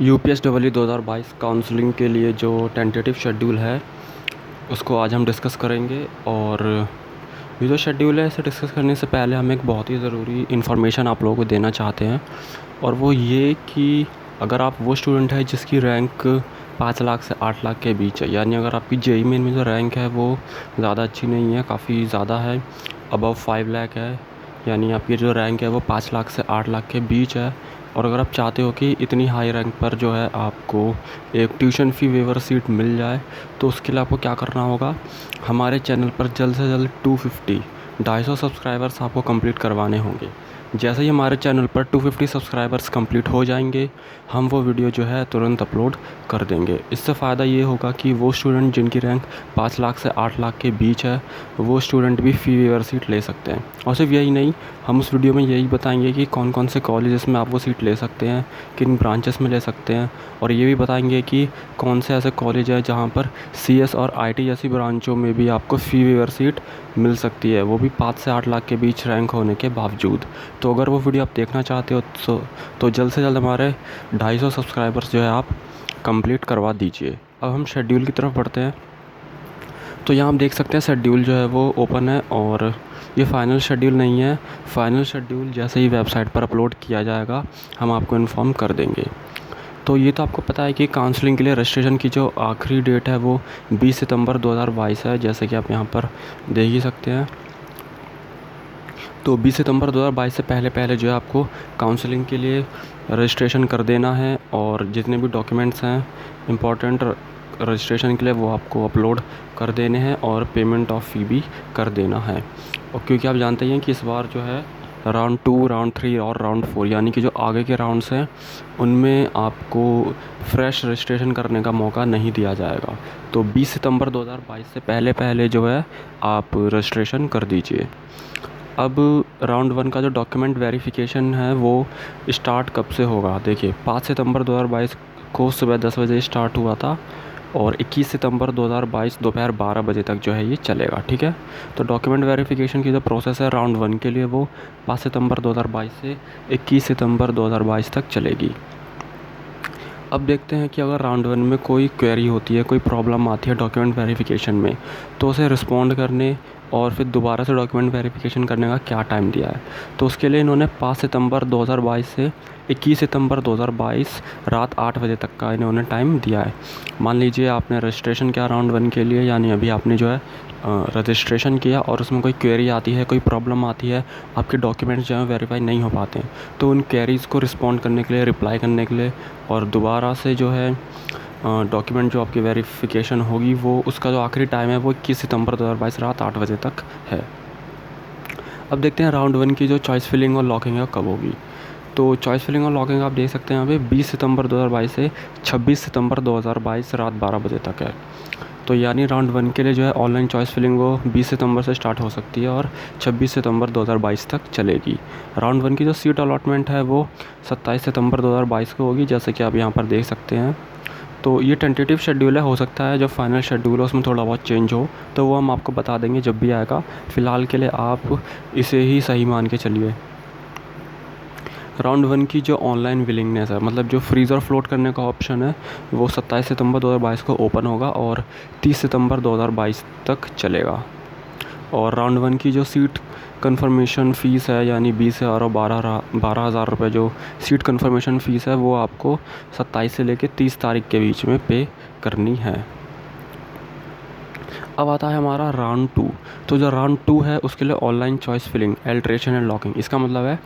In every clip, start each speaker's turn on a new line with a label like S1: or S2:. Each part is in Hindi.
S1: UPSW 2022 काउंसलिंग के लिए जो टेंटेटिव शेड्यूल है उसको आज हम डिस्कस करेंगे। और ये जो शेड्यूल है इसे डिस्कस करने से पहले हम एक बहुत ही ज़रूरी इन्फॉर्मेशन आप लोगों को देना चाहते हैं, और वो ये कि अगर आप वो स्टूडेंट है जिसकी रैंक 5 लाख से 8 लाख के बीच है, यानी अगर आपकी JEE मेन में जो रैंक है वो ज़्यादा अच्छी नहीं है, काफ़ी ज़्यादा है, अबव 5 लाख है, यानी आपकी जो रैंक है वो 5 लाख से 8 लाख के बीच है, और अगर आप चाहते हो कि इतनी हाई रैंक पर जो है आपको एक ट्यूशन फ़ी वेवर सीट मिल जाए, तो उसके लिए आपको क्या करना होगा, हमारे चैनल पर जल्द से जल्द 250 सब्सक्राइबर्स आपको कंप्लीट करवाने होंगे। जैसे ही हमारे चैनल पर 250 सब्सक्राइबर्स कंप्लीट हो जाएंगे, हम वो वीडियो जो है तुरंत अपलोड कर देंगे। इससे फ़ायदा ये होगा कि वो स्टूडेंट जिनकी रैंक 5 लाख से 8 लाख के बीच है, वो स्टूडेंट भी फ़ी वेवर सीट ले सकते हैं। और सिर्फ यही नहीं, हम उस वीडियो में यही बताएंगे कि कौन कौन से कॉलेजेस में आप वो सीट ले सकते हैं, किन ब्रांचेस में ले सकते हैं, और ये भी बताएंगे कि कौन से ऐसे कॉलेज हैं जहाँ पर CS और IT जैसी ब्रांचों में भी आपको फ़ी वेवर सीट मिल सकती है, वो भी 5 से 8 लाख के बीच रैंक होने के बावजूद। तो अगर वो वीडियो आप देखना चाहते हो तो जल्द से जल्द हमारे 250 सब्सक्राइबर्स जो है आप कंप्लीट करवा दीजिए। अब हम शेड्यूल की तरफ बढ़ते हैं। तो यहाँ आप देख सकते हैं शेड्यूल जो है वो ओपन है, और ये फ़ाइनल शेड्यूल नहीं है। फ़ाइनल शेड्यूल जैसे ही वेबसाइट पर अपलोड किया जाएगा हम आपको इन्फॉर्म कर देंगे। तो ये तो आपको पता है कि काउंसलिंग के लिए रजिस्ट्रेशन की जो आखिरी डेट है वो 20 सितंबर 2022 है, जैसे कि आप यहाँ पर देख ही सकते हैं। तो 20 सितंबर 2022 से पहले पहले जो है आपको काउंसलिंग के लिए रजिस्ट्रेशन कर देना है, और जितने भी डॉक्यूमेंट्स हैं इम्पॉर्टेंट रजिस्ट्रेशन के लिए वो आपको अपलोड कर देने हैं, और पेमेंट ऑफ फ़ी भी कर देना है। और क्योंकि आप जानते ही हैं कि इस बार जो है राउंड 2, राउंड 3 और राउंड 4 यानी कि जो आगे के राउंड्स हैं उनमें आपको फ्रेश रजिस्ट्रेशन करने का मौका नहीं दिया जाएगा। तो 20 सितंबर 2022 से पहले पहले जो है आप रजिस्ट्रेशन कर दीजिए। अब राउंड 1 का जो डॉक्यूमेंट वेरिफिकेशन है वो स्टार्ट कब से होगा, देखिए 5 सितंबर 2022 को सुबह 10 बजे स्टार्ट हुआ था, और 21 सितंबर 2022 दोपहर 12 बजे तक जो है ये चलेगा। ठीक है, तो डॉक्यूमेंट वेरिफिकेशन की जो प्रोसेस है राउंड 1 के लिए वो 5 सितंबर 2022 से 21 सितंबर 2022 तक चलेगी। अब देखते हैं कि अगर राउंड 1 में कोई क्वेरी होती है, कोई प्रॉब्लम आती है डॉक्यूमेंट वेरिफिकेशन में, तो उसे रिस्पॉन्ड करने और फिर दोबारा से डॉक्यूमेंट वेरिफिकेशन करने का क्या टाइम दिया है। तो उसके लिए इन्होंने 5 सितंबर 2022 से 21 सितंबर 2022 रात 8 बजे तक का इन्होंने टाइम दिया है। मान लीजिए आपने रजिस्ट्रेशन किया राउंड 1 के लिए, यानी अभी आपने जो है रजिस्ट्रेशन किया, और उसमें कोई क्वेरी आती है, कोई प्रॉब्लम आती है, आपके डॉक्यूमेंट्स जो हैं वेरीफाई नहीं हो पाते हैं, तो उन क्वेरीज़ को रिस्पॉन्ड करने के लिए, रिप्लाई करने के लिए, और दोबारा से जो है डॉक्यूमेंट जो आपकी वेरिफिकेशन होगी वो उसका जो आखिरी टाइम है वो 21 सितंबर 2022 रात 8 बजे तक है। अब देखते हैं राउंड 1 की जो चॉइस फिलिंग और लॉकिंग है कब होगी। तो चॉइस फिलिंग और लॉकिंग आप देख सकते हैं यहाँ पे 20 सितंबर 2022 से 26 सितंबर 2022 रात 12 बजे तक है। तो यानी राउंड 1 के लिए जो है ऑनलाइन चॉइस फिलिंग वो 20 सितंबर से स्टार्ट हो सकती है और 26 सितंबर 2022 तक चलेगी। राउंड 1 की जो सीट अलॉटमेंट है वो 27 सितंबर 2022 को होगी, जैसे कि आप यहाँ पर देख सकते हैं। तो ये टेंटेटिव शेड्यूल है, हो सकता है जब फाइनल शेड्यूल हो उसमें थोड़ा बहुत चेंज हो, तो वो हम आपको बता देंगे जब भी आएगा। फ़िलहाल के लिए आप इसे ही सही मान के चलिए। राउंड 1 की जो ऑनलाइन विलिंगनेस है, मतलब जो फ्रीज़ और फ्लोट करने का ऑप्शन है, वो 27 सितंबर 2022 को ओपन होगा और 30 सितंबर 2022 तक चलेगा। और राउंड 1 की जो सीट कंफर्मेशन फ़ीस है, यानी 20,000 और 12,000 रुपये जो सीट कंफर्मेशन फ़ीस है, वो आपको 27 से लेकर 30 तारीख के बीच में पे करनी है। अब आता है हमारा राउंड 2। तो जो राउंड 2 है उसके लिए online choice filling, alteration and locking. इसका मतलब है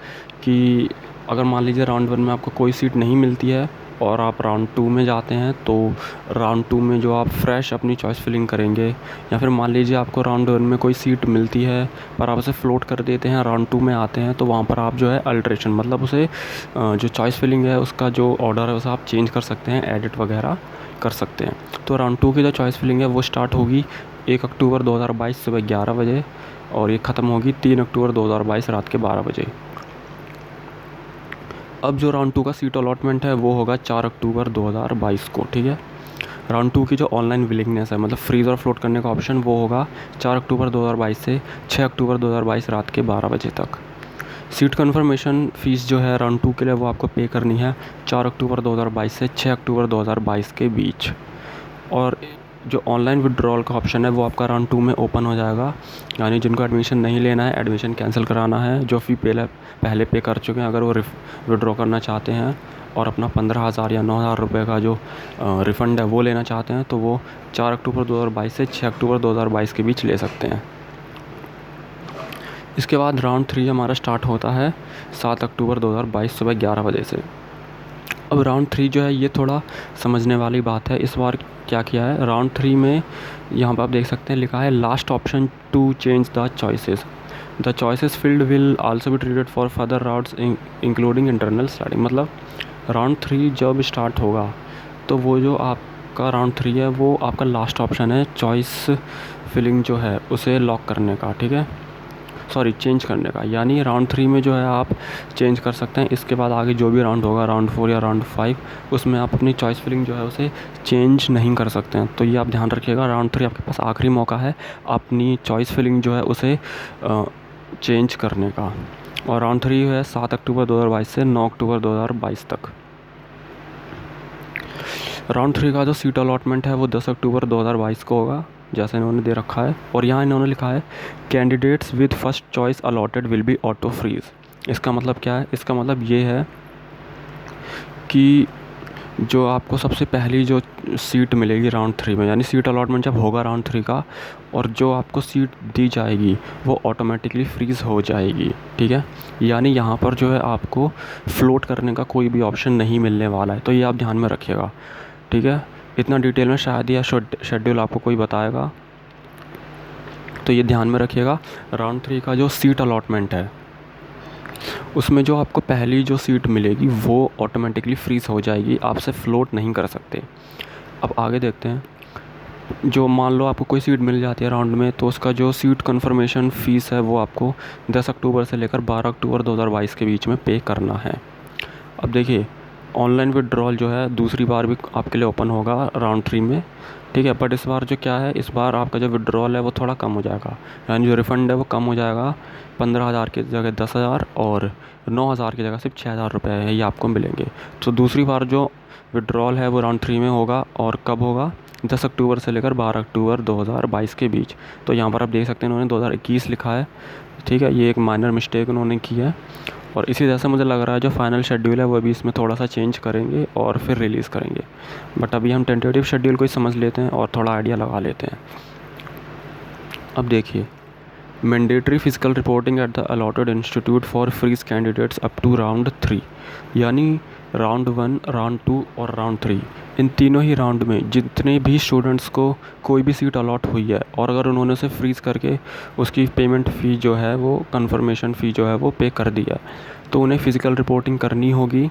S1: कि अगर मान लीजिए राउंड 1 में आपको कोई सीट नहीं मिलती है और आप राउंड 2 में जाते हैं, तो राउंड 2 में जो आप फ्रेश अपनी चॉइस फिलिंग करेंगे, या फिर मान लीजिए आपको राउंड 1 में कोई सीट मिलती है पर आप उसे फ्लोट कर देते हैं, राउंड 2 में आते हैं, तो वहाँ पर आप जो है अल्ट्रेशन, मतलब उसे जो चॉइस फिलिंग है उसका जो ऑर्डर है उसे आप चेंज कर सकते हैं, एडिट वगैरह कर सकते हैं। तो राउंड 2 की जो चॉइस फिलिंग है वो स्टार्ट होगी 1 अक्टूबर 2022 सुबह 11 बजे, और ये ख़त्म होगी 3 अक्टूबर 2022 रात के 12 बजे। अब जो राउंड 2 का सीट अलॉटमेंट है वो होगा 4 अक्टूबर 2022 को। ठीक है, राउंड 2 की जो ऑनलाइन विलिंगनेस है, मतलब फ्रीज़ और फ्लोट करने का ऑप्शन, वो होगा 4 अक्टूबर 2022 से 6 अक्टूबर 2022 रात के 12 बजे तक। सीट कन्फर्मेशन फ़ीस जो है राउंड 2 के लिए वो आपको पे करनी है 4 अक्टूबर 2022 से 6 अक्टूबर 2022 के बीच। और जो ऑनलाइन विड्रॉल का ऑप्शन है वो आपका राउंड 2 में ओपन हो जाएगा, यानी जिनको एडमिशन नहीं लेना है, एडमिशन कैंसिल कराना है, जो फ़ी पहले पे कर चुके हैं, अगर वो विड्रॉ करना चाहते हैं और अपना 15,000 या 9,000 रुपये का जो रिफ़ंड है वो लेना चाहते हैं, तो वो 4 अक्टूबर 2022 से 6 अक्टूबर 2022 के बीच ले सकते हैं। इसके बाद राउंड 3 हमारा स्टार्ट होता है 7 अक्टूबर 2022 सुबह 11 बजे से। अब राउंड 3 जो है ये थोड़ा समझने वाली बात है। इस बार क्या किया है, राउंड 3 में यहाँ पर आप देख सकते हैं लिखा है last option to change the choices. The choices filled will also be treated for further rounds including internal starting. मतलब राउंड 3 जब स्टार्ट होगा तो वो जो आपका राउंड 3 है वो आपका लास्ट ऑप्शन है चॉइस फिलिंग जो है उसे लॉक करने का, ठीक है, सॉरी चेंज करने का। यानी राउंड 3 में जो है आप चेंज कर सकते हैं। इसके बाद आगे जो भी राउंड होगा, राउंड 4 या राउंड 5, उसमें आप अपनी चॉइस फिलिंग जो है उसे चेंज नहीं कर सकते हैं। तो ये आप ध्यान रखिएगा, राउंड 3 आपके पास आखिरी मौका है अपनी चॉइस फिलिंग जो है उसे चेंज करने का। और राउंड 3 है 7 अक्टूबर 2022 से 9 अक्टूबर 2022 तक। राउंड 3 का जो सीट अलॉटमेंट है वो 10 अक्टूबर 2022 को होगा, जैसे इन्होंने दे रखा है। और यहाँ इन्होंने लिखा है candidates with first choice allotted will be auto freeze. इसका मतलब क्या है, इसका मतलब ये है कि जो आपको सबसे पहली जो सीट मिलेगी राउंड 3 में, यानी सीट अलॉटमेंट जब होगा राउंड 3 का, और जो आपको सीट दी जाएगी वो ऑटोमेटिकली फ्रीज़ हो जाएगी, ठीक है। यानी यहाँ पर जो है आपको फ्लोट करने का कोई भी ऑप्शन नहीं मिलने वाला है। तो ये आप ध्यान में रखिएगा, ठीक है। इतना डिटेल में शायद यह शेड्यूल आपको कोई बताएगा, तो ये ध्यान में रखिएगा। राउंड 3 का जो सीट अलॉटमेंट है उसमें जो आपको पहली जो सीट मिलेगी वो ऑटोमेटिकली फ्रीज़ हो जाएगी, आपसे फ्लोट नहीं कर सकते। अब आगे देखते हैं, जो मान लो आपको कोई सीट मिल जाती है राउंड में, तो उसका जो सीट कन्फर्मेशन फ़ीस है वो आपको 10 अक्टूबर से लेकर 12 अक्टूबर 2022 के बीच में पे करना है। अब देखिए, ऑनलाइन विड्रॉल जो है दूसरी बार भी आपके लिए ओपन होगा राउंड 3 में, ठीक है। बट इस बार जो क्या है, इस बार आपका जो विड्रॉल है वो थोड़ा कम हो जाएगा, यानी जो रिफ़ंड है वो कम हो जाएगा। 15,000 की जगह 10,000 और 9,000 की जगह सिर्फ 6,000 रुपये है, ये आपको मिलेंगे। तो दूसरी बार जो विड्रॉल है वो राउंड 3 में होगा, और कब होगा, 10 अक्टूबर से लेकर 12 अक्टूबर 2022 के बीच। तो यहाँ पर आप देख सकते हैं इन्होंने 2021 लिखा है, ठीक है, ये एक माइनर मिस्टेक उन्होंने की है। और इसी तरह से मुझे लग रहा है जो फाइनल शेड्यूल है वो अभी इसमें थोड़ा सा चेंज करेंगे और फिर रिलीज़ करेंगे। बट अभी हम टेंटेटिव शेड्यूल को ही समझ लेते हैं और थोड़ा आइडिया लगा लेते हैं। अब देखिए, mandatory physical reporting at the allotted institute for freeze candidates up to round 3, यानी राउंड 1, राउंड 2 और राउंड 3, इन तीनों ही राउंड में जितने भी स्टूडेंट्स को कोई भी सीट अलॉट हुई है और अगर उन्होंने उसे फ्रीज़ करके उसकी पेमेंट फ़ी जो है वो कन्फर्मेशन फ़ी जो है वो पे कर दिया, तो उन्हें फ़िज़िकल रिपोर्टिंग करनी होगी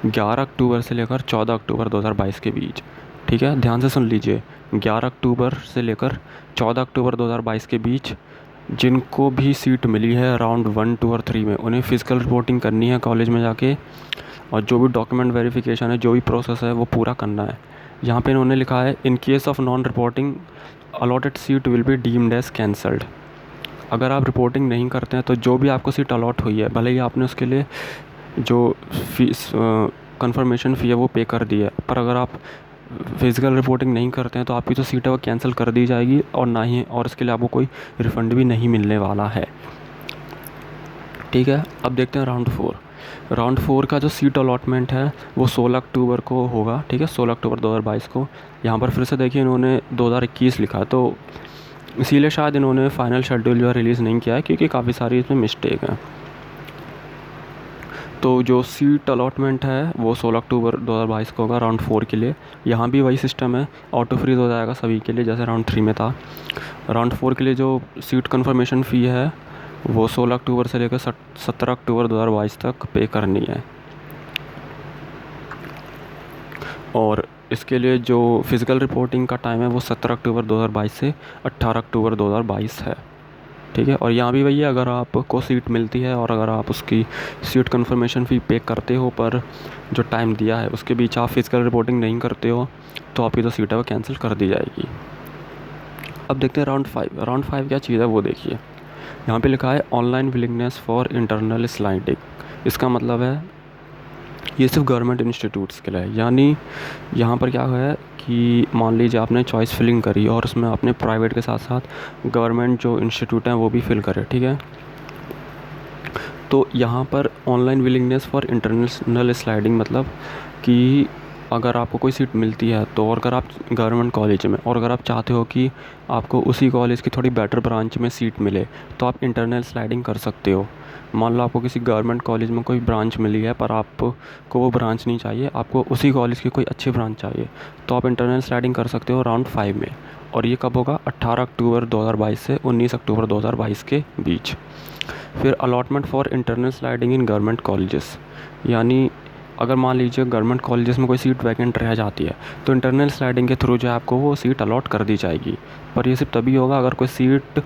S1: 11 अक्टूबर से लेकर 14 अक्टूबर 2022 के बीच, ठीक है। ध्यान से सुन लीजिए, 11 अक्टूबर से लेकर 14 अक्टूबर 2022 के बीच जिनको भी सीट मिली है राउंड 1, 2 और 3 में, उन्हें फ़िज़िकल रिपोर्टिंग करनी है कॉलेज में जाके, और जो भी डॉक्यूमेंट वेरिफिकेशन है, जो भी प्रोसेस है वो पूरा करना है। यहाँ पे इन्होंने लिखा है in case of non reporting allotted seat will be deemed as cancelled. अगर आप रिपोर्टिंग नहीं करते हैं तो जो भी आपको सीट अलॉट हुई है, भले ही आपने उसके लिए जो फीस कन्फर्मेशन फ़ी है वो पे कर दी है, पर अगर आप फिज़िकल रिपोर्टिंग नहीं करते हैं तो आपकी जो सीट है वो कैंसिल कर दी जाएगी, और ना ही और इसके लिए आपको कोई रिफ़ंड भी नहीं मिलने वाला है, ठीक है। अब देखते हैं राउंड 4। राउंड 4 का जो सीट अलॉटमेंट है वो 16 अक्टूबर को होगा, ठीक है, 16 अक्टूबर 2022 को। यहाँ पर फिर से देखिए इन्होंने 2021 लिखा है, तो इसीलिए शायद इन्होंने फाइनल शेड्यूल जो है रिलीज़ नहीं किया है, क्योंकि काफ़ी सारी इसमें मिस्टेक हैं। तो जो सीट अलॉटमेंट है वो 16 अक्टूबर 2022 को होगा राउंड 4 के लिए। यहाँ भी वही सिस्टम है, ऑटो फ्रीज़ हो जाएगा सभी के लिए जैसे राउंड 3 में था। राउंड 4 के लिए जो सीट कन्फर्मेशन फ़ी है वो 16 अक्टूबर से लेकर 17 अक्टूबर 2022 तक पे करनी है। और इसके लिए जो फ़िज़िकल रिपोर्टिंग का टाइम है वो 17 अक्टूबर 2022 से 18 अक्टूबर 2022 है, ठीक है। और यहाँ भी वही है, अगर आपको सीट मिलती है और अगर आप उसकी सीट कन्फर्मेशन फ़ी पे करते हो पर जो टाइम दिया है उसके बीच आप फ़िज़िकल रिपोर्टिंग नहीं करते हो तो आपकी जो सीट है वो कैंसिल कर दी जाएगी। अब देखते हैं राउंड 5। राउंड 5 क्या चीज़ है वो देखिए। यहाँ पे लिखा है online willingness for internal sliding. इसका मतलब है ये सिर्फ गवर्नमेंट इंस्टीट्यूट्स के लिए है। यानी यहाँ पर क्या है कि मान लीजिए आपने चॉइस फिलिंग करी और उसमें आपने प्राइवेट के साथ साथ गवर्नमेंट जो इंस्टीट्यूट हैं वो भी फिल करे, ठीक है। तो यहाँ पर online willingness for international sliding मतलब कि अगर आपको कोई सीट मिलती है तो, और अगर आप गवर्नमेंट कॉलेज में, और अगर आप चाहते हो कि आपको उसी कॉलेज की थोड़ी बेटर ब्रांच में सीट मिले, तो आप इंटरनल स्लाइडिंग कर सकते हो। मान लो आपको किसी गवर्नमेंट कॉलेज में कोई ब्रांच मिली है पर आपको वो ब्रांच नहीं चाहिए, आपको उसी कॉलेज की कोई अच्छी ब्रांच चाहिए, तो आप इंटरनल स्लाइडिंग कर सकते हो राउंड 5 में। और ये कब होगा? 18 अक्टूबर 2022 से 19 अक्टूबर 2022 के बीच। फिर allotment for internal sliding in government colleges, यानी अगर मान लीजिए गवर्नमेंट कॉलेजेस में कोई सीट वैकेंट रह जाती है तो इंटरनल स्लाइडिंग के थ्रू जो है आपको वो सीट अलॉट कर दी जाएगी। पर ये सिर्फ तभी होगा अगर कोई सीट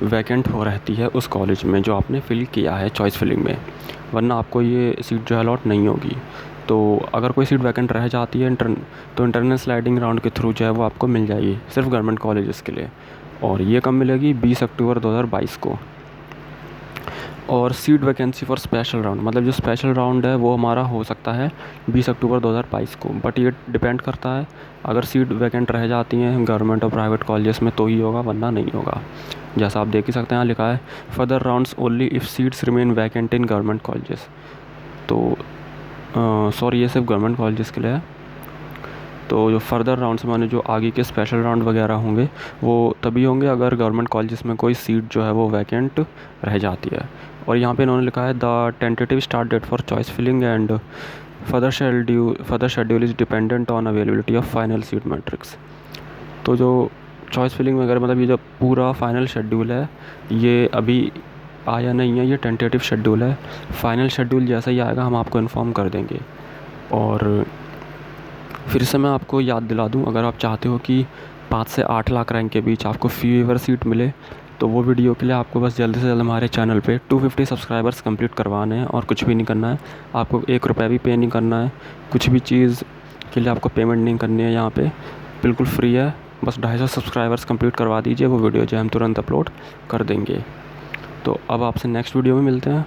S1: वैकेंट हो रहती है उस कॉलेज में जो आपने फिल किया है चॉइस फिलिंग में, वरना आपको ये सीट जो है अलॉट नहीं होगी। तो अगर कोई सीट वैकेंट रह जाती है तो इंटरनल स्लाइडिंग राउंड के थ्रू जो है वो आपको मिल जाएगी सिर्फ गवर्नमेंट कॉलेजेस के लिए। और ये कब मिलेगी? 20 अक्टूबर 2022 को। और seat vacancy for special round, मतलब जो स्पेशल राउंड है वो हमारा हो सकता है 20 अक्टूबर 2022 को। बट ये डिपेंड करता है, अगर सीट वैकेंट रह जाती हैं गवर्नमेंट और प्राइवेट कॉलेजेस में तो ही होगा, वरना नहीं होगा। जैसा आप देख ही सकते हैं, यहाँ लिखा है further rounds only if seats remain vacant in government colleges. तो सॉरी, ये सिर्फ गवर्नमेंट कॉलेजेस के लिए है। तो जो फर्दर राउंड्स माने जो आगे के स्पेशल राउंड वगैरह होंगे वो तभी होंगे अगर गवर्नमेंट कॉलेजेस में कोई सीट जो है वो वैकेंट रह जाती है। और यहाँ पे इन्होंने लिखा है the tentative start date for choice filling and further schedule is dependent on availability of final seat matrix. तो जो चॉइस फिलिंग वगैरह मतलब ये जो पूरा फाइनल शेड्यूल है ये अभी आया नहीं है, ये टेंटेटिव शेड्यूल है। फाइनल शेड्यूल जैसा ही आएगा हम आपको इन्फॉर्म कर देंगे। और फिर से मैं आपको याद दिला दूं, अगर आप चाहते हो कि 5 से 8 लाख रैंक के बीच आपको फीवर सीट मिले तो वो वीडियो के लिए आपको बस जल्दी से जल्द हमारे चैनल पे 250 सब्सक्राइबर्स कंप्लीट करवाने हैं और कुछ भी नहीं करना है। आपको 1 रुपया भी पे नहीं करना है, कुछ भी चीज़ के लिए आपको पेमेंट नहीं करनी है। यहाँ पे बिल्कुल फ्री है, बस 250 सब्सक्राइबर्स कंप्लीट करवा दीजिए, वो वीडियो जो हम तुरंत अपलोड कर देंगे। तो अब आपसे नेक्स्ट वीडियो में मिलते हैं।